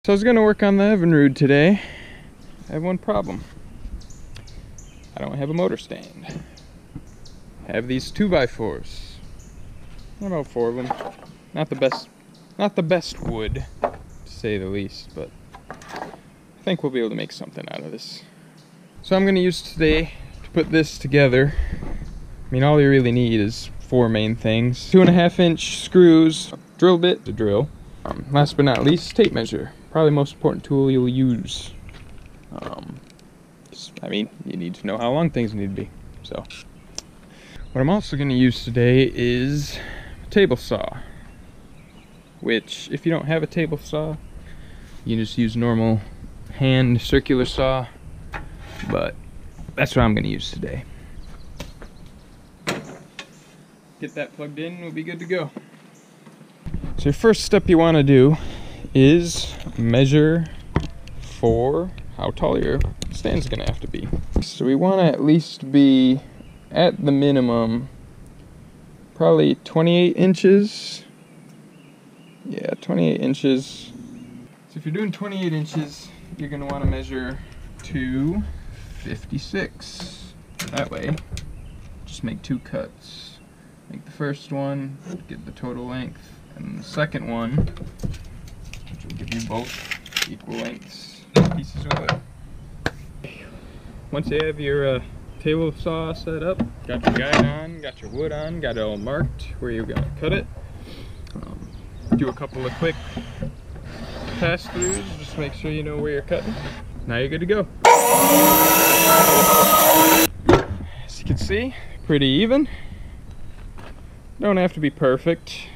So I was gonna work on the Evinrude today. I have one problem. I don't have a motor stand. I have these 2x4s. About 4 of them. Not the best wood, to say the least, but I think we'll be able to make something out of this. So I'm gonna use today to put this together. I mean, all you really need is 4 main things. 2.5-inch screws, drill bit to drill. Last but not least, tape measure. Probably the most important tool you'll use. I mean, you need to know how long things need to be. So, what I'm also going to use today is a table saw. Which, if you don't have a table saw, you can just use normal hand circular saw. But that's what I'm going to use today. Get that plugged in, we'll be good to go. So your first step you want to do is measure for how tall your stand's gonna have to be. So we want to at least be at the minimum probably 28 inches. Yeah, 28 inches. So if you're doing 28 inches, you're gonna want to measure to 56. That way, just make 2 cuts. Make the first one, get the total length, and the second one, which will give you both equal lengths pieces of wood. Once you have your table saw set up, got your guide on, got your wood on, got it all marked where you're gonna cut it. Do a couple of quick pass-throughs, just make sure you know where you're cutting. Now you're good to go. As you can see, pretty even. Don't have to be perfect.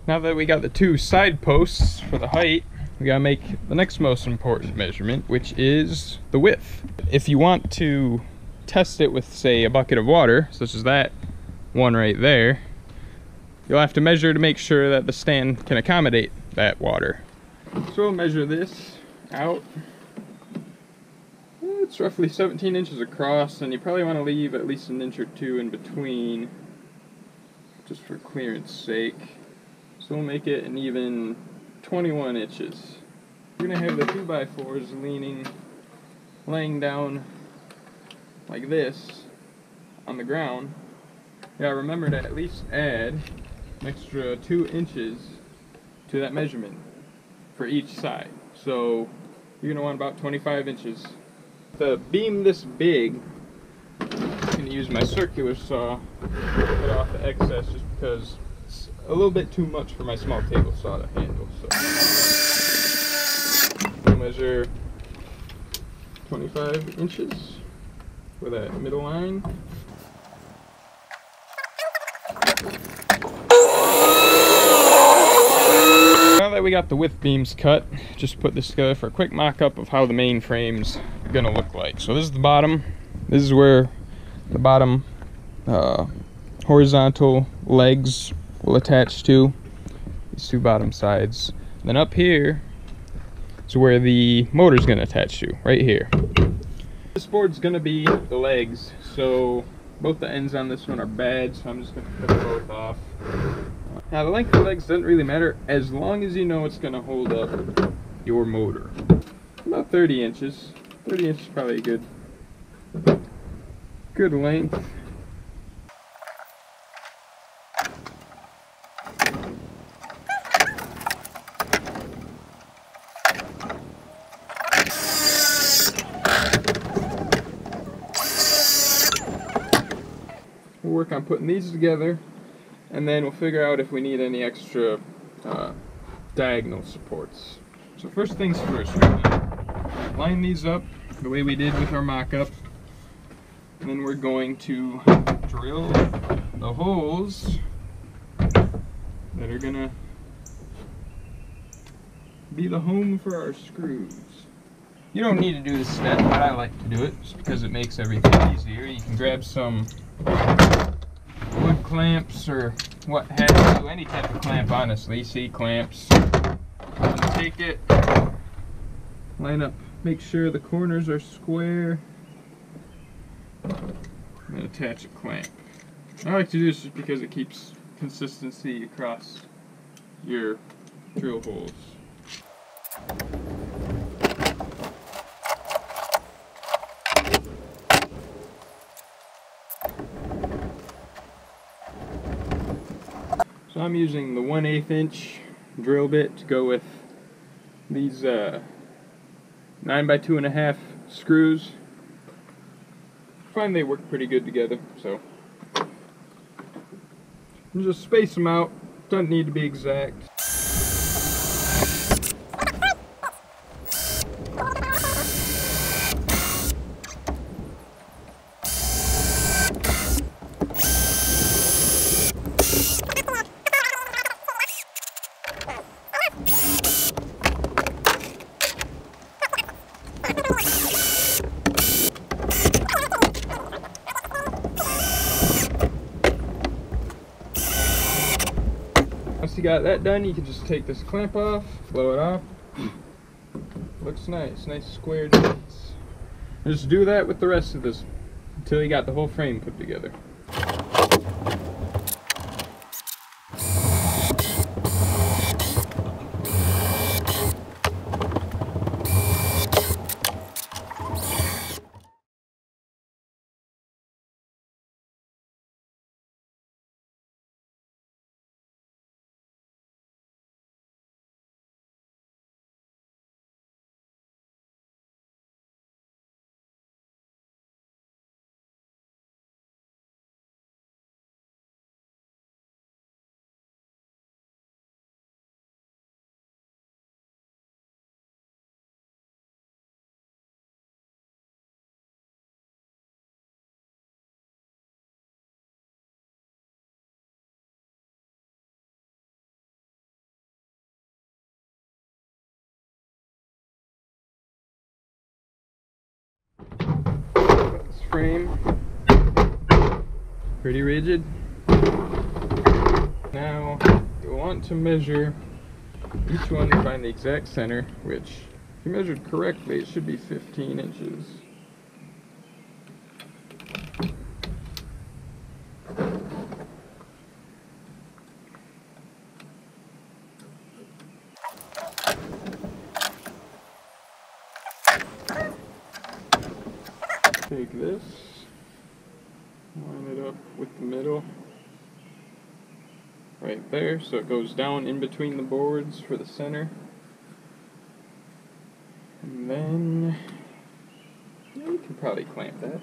Now that we got the 2 side posts for the height, we gotta make the next most important measurement, which is the width. If you want to test it with, say, a bucket of water, such as that one right there, you'll have to measure to make sure that the stand can accommodate that water. So we'll measure this out. It's roughly 17 inches across, and you probably want to leave at least 1 or 2 inches in between, just for clearance sake. So we'll make it an even 21 inches. You're gonna have the 2x4s laying down like this on the ground. Yeah, remember to at least add an extra 2 inches to that measurement for each side. So you're gonna want about 25 inches. The beam this big, I'm gonna use my circular saw to cut off the excess just because it's a little bit too much for my small table saw to handle. So we'll measure 25 inches for that middle line. Now that we got the width beams cut, just put this together for a quick mock-up of how the main frame's gonna look like. So this is the bottom. This is where the bottom horizontal legs will attach to, these 2 bottom sides. And then up here is where the motor's gonna attach to, right here. This board's gonna be the legs, so both the ends on this one are bad, so I'm just gonna cut them both off. Now the length of the legs doesn't really matter as long as you know it's gonna hold up your motor. About 30 inches. 30 inches is probably a good length. We'll work on putting these together, and then we'll figure out if we need any extra diagonal supports. So first things first, we're gonna line these up the way we did with our mock-up, and then we're going to drill the holes that are gonna be the home for our screws. You don't need to do this step, but I like to do it just because it makes everything easier. You can grab some wood clamps or what have you, any type of clamp honestly, C-clamps. Take it, line up, make sure the corners are square, and attach a clamp. I like to do this just because it keeps consistency across your drill holes. So I'm using the 1/8 inch drill bit to go with these 9 by 2.5 screws. I find they work pretty good together, so and just space them out. Doesn't need to be exact. Once you got that done, you can just take this clamp off, blow it off. Looks nice, nice squared bits. Just do that with the rest of this until you got the whole frame put together. This frame, pretty rigid. Now you'll want to measure each one to find the exact center, which if you measured correctly it should be 15 inches. Take this, line it up with the middle right there so it goes down in between the boards for the center. And then you can probably clamp that.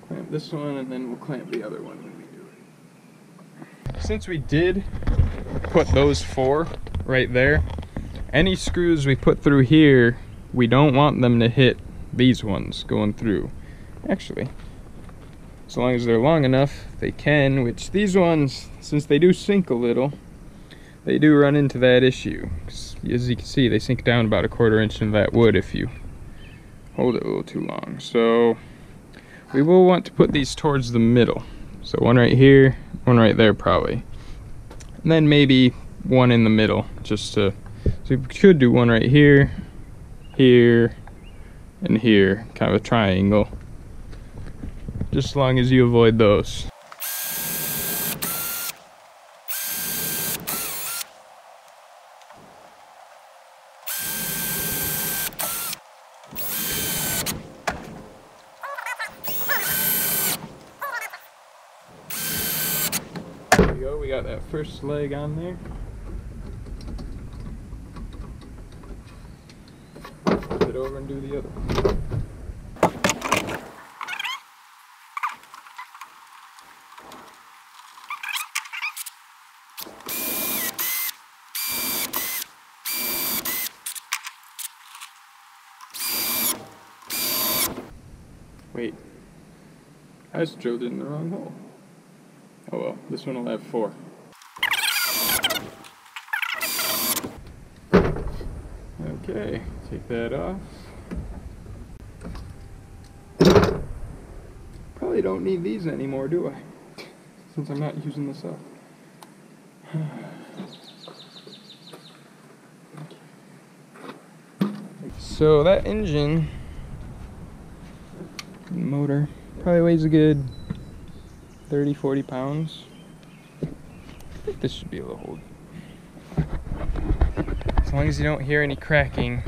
Clamp this one, and then we'll clamp the other one when we do it. Since we did put those 4 right there, any screws we put through here, we don't want them to hit these ones going through. Actually, as long as they're long enough, they can, which these ones, since they do sink a little, they do run into that issue. As you can see, they sink down about 1/4 inch into that wood if you hold it a little too long. So we will want to put these towards the middle. So one right here, one right there probably. And then maybe one in the middle, just to, so we could do one right here, here, and here, kind of a triangle. Just as long as you avoid those. There we go, we got that first leg on there. Flip it over and do the other one. Wait, I just drilled it in the wrong hole. Oh well, this one will have 4. Okay, take that off. Probably don't need these anymore, do I? Since I'm not using this up. So that engine, motor, probably weighs a good 30-40 pounds. I think this should be able to hold. As long as you don't hear any cracking,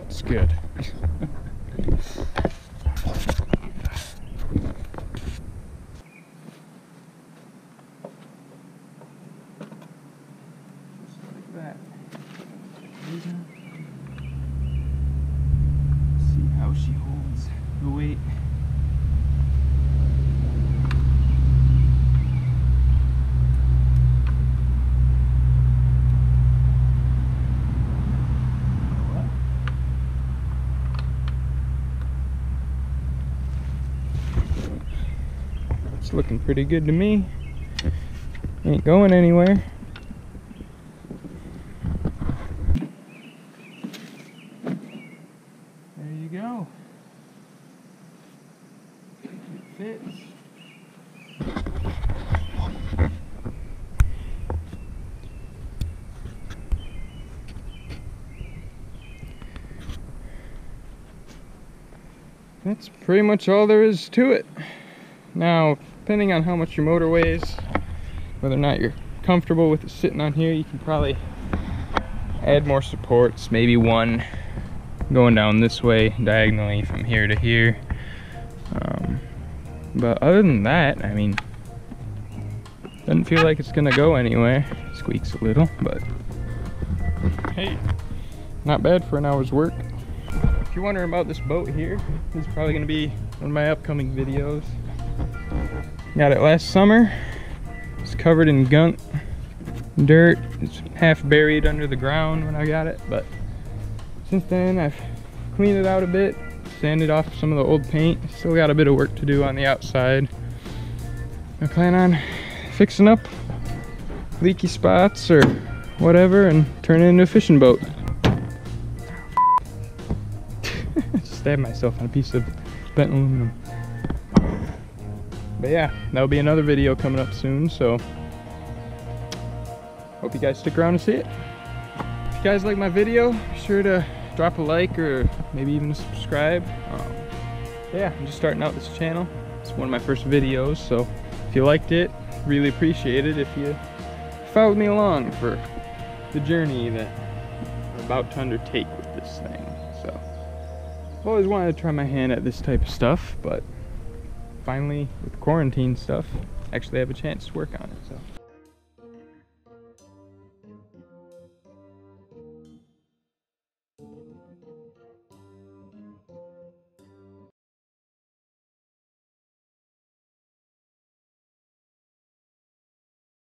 it's good. Just like that. See how she holds the weight. It's looking pretty good to me. Ain't going anywhere. There you go. It fits. That's pretty much all there is to it. Now, depending on how much your motor weighs, whether or not you're comfortable with it sitting on here, you can probably add more supports, maybe one going down this way diagonally from here to here. But other than that, I mean, doesn't feel like it's gonna go anywhere. Squeaks a little, but hey, not bad for an hour's work. If you're wondering about this boat here, this is probably gonna be one of my upcoming videos. Got it last summer. It's covered in gunk, dirt. It's half buried under the ground when I got it, but since then I've cleaned it out a bit, sanded off some of the old paint. Still got a bit of work to do on the outside. I plan on fixing up leaky spots or whatever and turn it into a fishing boat. Just stabbed myself on a piece of bent aluminum. But yeah, that'll be another video coming up soon, so hope you guys stick around to see it. If you guys like my video, be sure to drop a like or maybe even a subscribe. Yeah, I'm just starting out this channel. It's one of my first videos, so if you liked it, really appreciate it if you followed me along for the journey that I'm about to undertake with this thing. So I've always wanted to try my hand at this type of stuff, but finally, with quarantine stuff, actually have a chance to work on it. So